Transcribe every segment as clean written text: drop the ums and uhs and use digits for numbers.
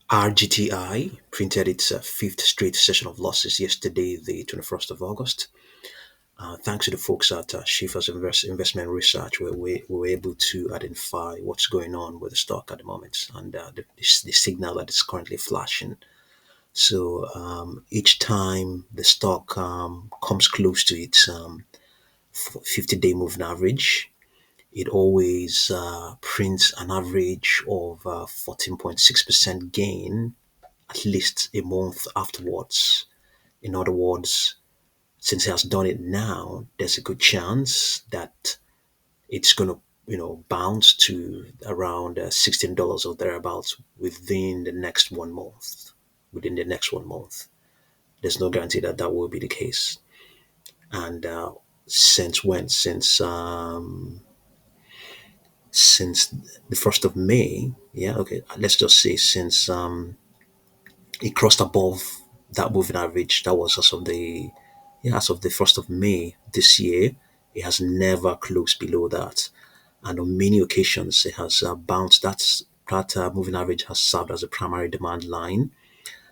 RGTI printed its fifth straight session of losses yesterday, the 21st of August. Thanks to the folks at Schaefer's Investment Research, we were able to identify what's going on with the stock at the moment and the signal that is currently flashing. So each time the stock comes close to its 50-day moving average, it always prints an average of 14.6% gain at least a month afterwards. In other words, since he has done it now, there's a good chance that it's going to, bounce to around $16 or thereabouts within the next 1 month. Within the next 1 month, there's no guarantee that that will be the case. And since when? Since the 1st of May. Yeah, okay. Let's just say since it crossed above that moving average. That was as of the 1st of May this year. It has never closed below that, and on many occasions it has bounced. That moving average has served as a primary demand line.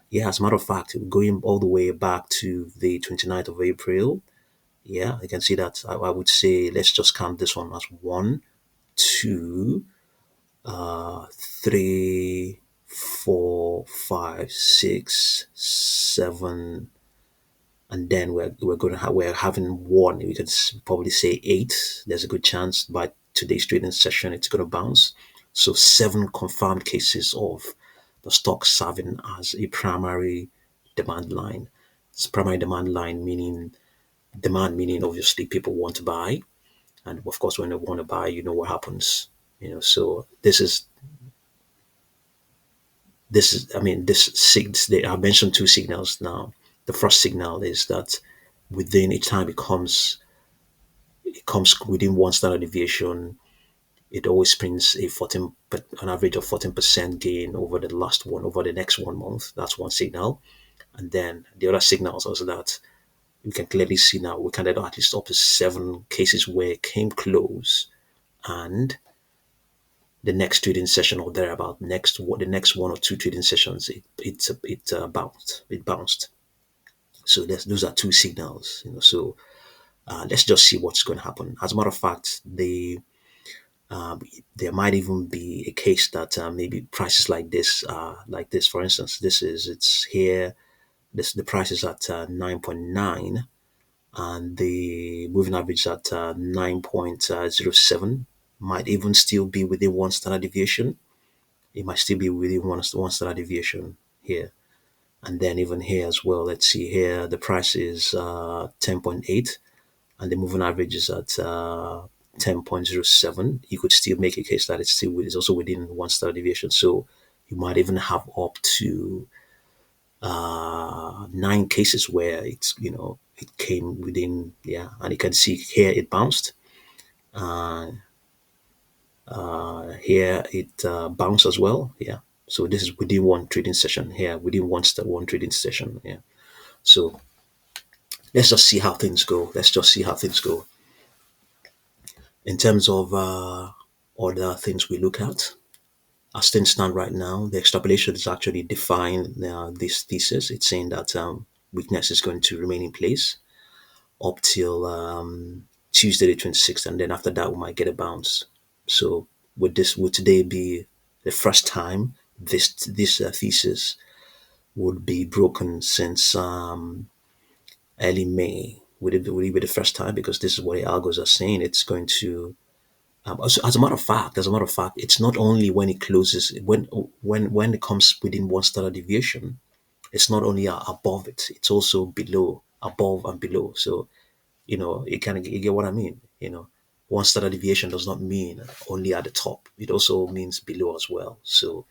Yeah, as a matter of fact, going all the way back to the 29th of April. Yeah, you can see that. I would say let's just count this one as one, two, three, four, five, six, seven, and then we're having one. We can probably say eight. There's a good chance by today's trading session it's going to bounce. So seven confirmed cases of the stock serving as a primary demand line. It's primary demand line meaning demand meaning obviously people want to buy, and of course when they want to buy, you know what happens. So this is I mean this I mentioned two signals now. The first signal is that within each time it comes within one standard deviation, it always prints a 14 an average of 14% gain over the next 1 month. That's one signal. And then the other signals also that we can clearly see now we can at least up to seven cases where it came close, and the next trading session or thereabout, the next one or two trading sessions, it bounced. So those are two signals. So let's just see what's going to happen. As a matter of fact, um, there might even be a case that maybe prices like this. For instance, it's here. The price is at 9.9, and the moving average at 9.07. Might even still be within one standard deviation. It might still be within one standard deviation here. And then even here as well, let's see here, the price is 10.8 and the moving average is at 10.07. You could still make a case that it's also within one standard deviation. So you might even have up to nine cases where it came within. Yeah, and you can see here it bounced. Uh, Here it bounced as well. Yeah. So this is within one trading session here, within one trading session. Yeah. So let's just see how things go. Let's just see how things go in terms of other things we look at. As things stand right now, the extrapolation is actually defying this thesis. It's saying that weakness is going to remain in place up till Tuesday the 26th, and then after that we might get a bounce. So would today be the first time this thesis would be broken since early May? Would it be the first time? Because this is what the algos are saying. It's going to. As a matter of fact, it's not only when it closes when it comes within one standard deviation. It's not only above it; it's also below, above and below. So you get what I mean. One standard deviation does not mean only at the top; it also means below as well. So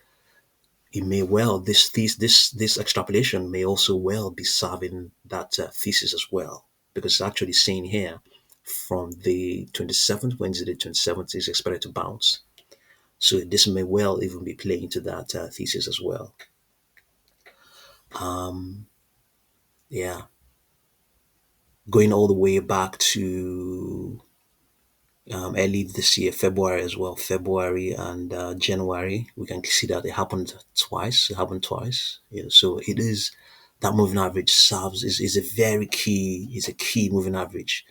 it may well this extrapolation may also well be serving that thesis as well, because it's actually saying here from the 27th, Wednesday the 27th is expected to bounce. So this may well even be playing to that thesis as well. Yeah, going all the way back to early this year, February as well, February and January. We can see that it happened twice. It happened twice. Yeah, so it is that moving average serves is a very key is a key moving average.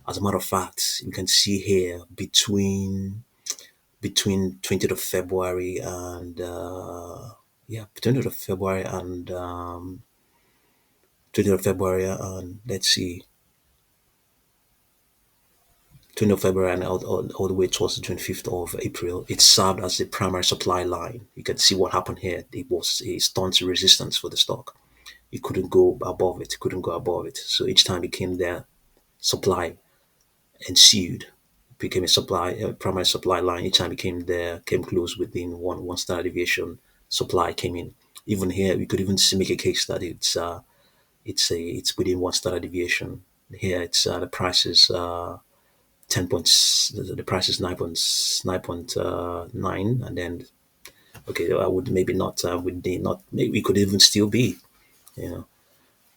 As a matter of fact, you can see here between 20th of February and 20th of February and 20th of February and let's see 20th of February and all the way towards the 25th of April, it served as the primary supply line. You can see what happened here. It was a staunch resistance for the stock. It couldn't go above it, couldn't go above it. So each time it came there, supply ensued, became a primary supply line. Each time it came there, came close within one standard deviation, supply came in. Even here, we could even make a case that it's within one standard deviation. Here, it's the price is 10 points. The price is 9.9, and then okay, I would maybe not would they not maybe it could even still be, you know.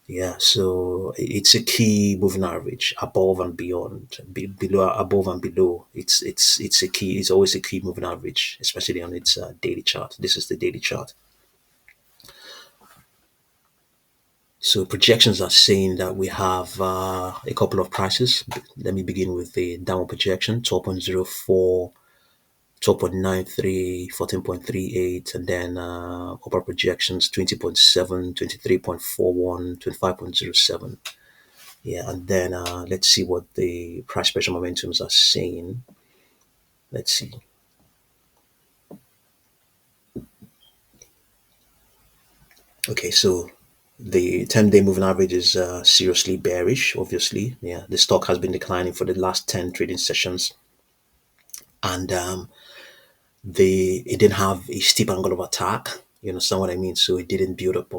Yeah, so it's a key moving average above and beyond, below, above and below. It's a key. It's always a key moving average, especially on its daily chart. This is the daily chart. So projections are saying that we have a couple of prices. Let me begin with the downward projection: 12.04, 12.93, 14.38, and then upper projections 20.7, 23.41, 25.07. Yeah, and then let's see what the price pressure momentums are saying. Let's see. Okay, so the 10-day moving average is seriously bearish, obviously. Yeah, the stock has been declining for the last 10 trading sessions, and it didn't have a steep angle of attack. You understand what I mean? So it didn't build up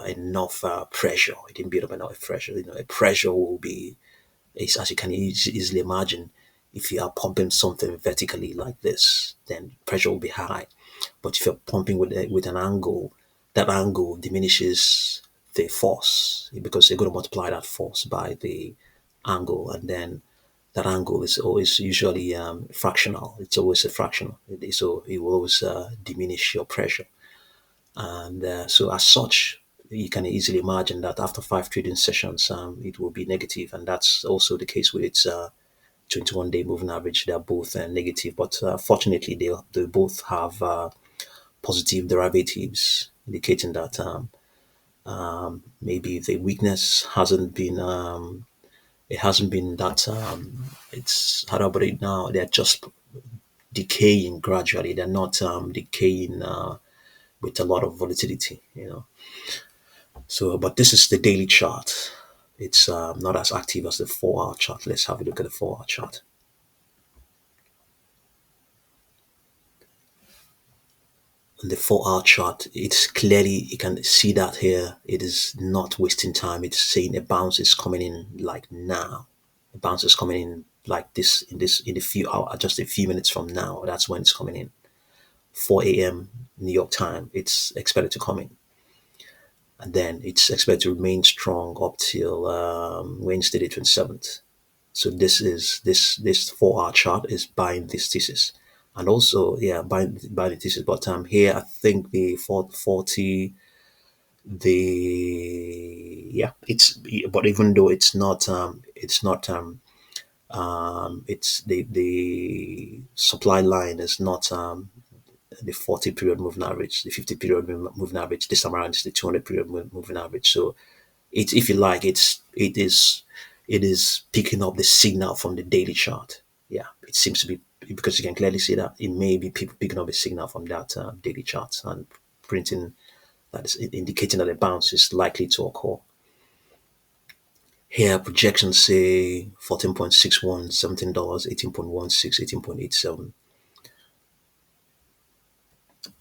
enough pressure. It didn't build up enough pressure. You know, a pressure will be, as you can easily imagine, if you are pumping something vertically like this, then pressure will be high. But if you're pumping with an angle, that angle diminishes the force because you're going to multiply that force by the angle, and then that angle is always usually fractional. It's always a fractional, so it will always diminish your pressure. And so, as such, you can easily imagine that after 5 trading sessions, it will be negative, and that's also the case with its 21-day moving average. They're both negative, but fortunately, they both have positive derivatives, indicating that maybe the weakness hasn't been it hasn't been that it's how do I put it now? They're just decaying gradually. They're not decaying with a lot of volatility, you know. So, but this is the daily chart. It's not as active as the 4 hour chart. Let's have a look at the 4 hour chart. On the 4 hour chart, it's clearly, you can see that here. It is not wasting time. It's saying a bounce is coming in like now. A bounce is coming in like this in a few hours, just a few minutes from now. That's when it's coming in. 4 a.m. New York time. It's expected to come in, and then it's expected to remain strong up till Wednesday the 27th. So this 4 hour chart is buying this thesis, and also buying the thesis. But here I think the 40 the yeah it's but even though it's the supply line is not the 40 period moving average, the 50 period moving average. This time around it's the 200 period moving average. So it's, if you like, it is picking up the signal from the daily chart. Yeah, it seems to be, because you can clearly see that it may be picking up a signal from that daily chart and printing that is indicating that a bounce is likely to occur. Here, projections say 14.61, $17, 18.16, 18.87,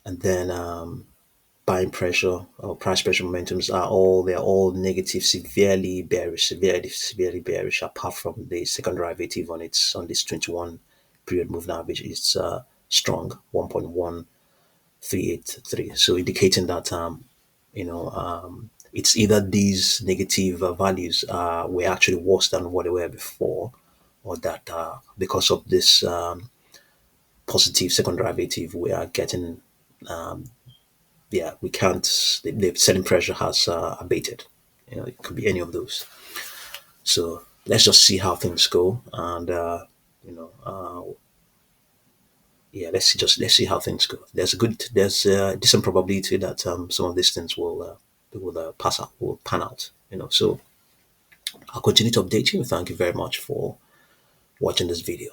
and then buying pressure or price pressure momentums they're all negative, severely bearish, apart from the second derivative on this 21 period moving average. It's strong, 1.1383, so indicating that you know it's either these negative values were actually worse than what they were before, or that because of this positive second derivative, we are getting, yeah, we can't, the selling pressure has abated. It could be any of those. So let's just see how things go, and you know, yeah, let's see how things go. There's a decent probability that some of these things will pass out, will pan out. So I'll continue to update you. Thank you very much for watching this video.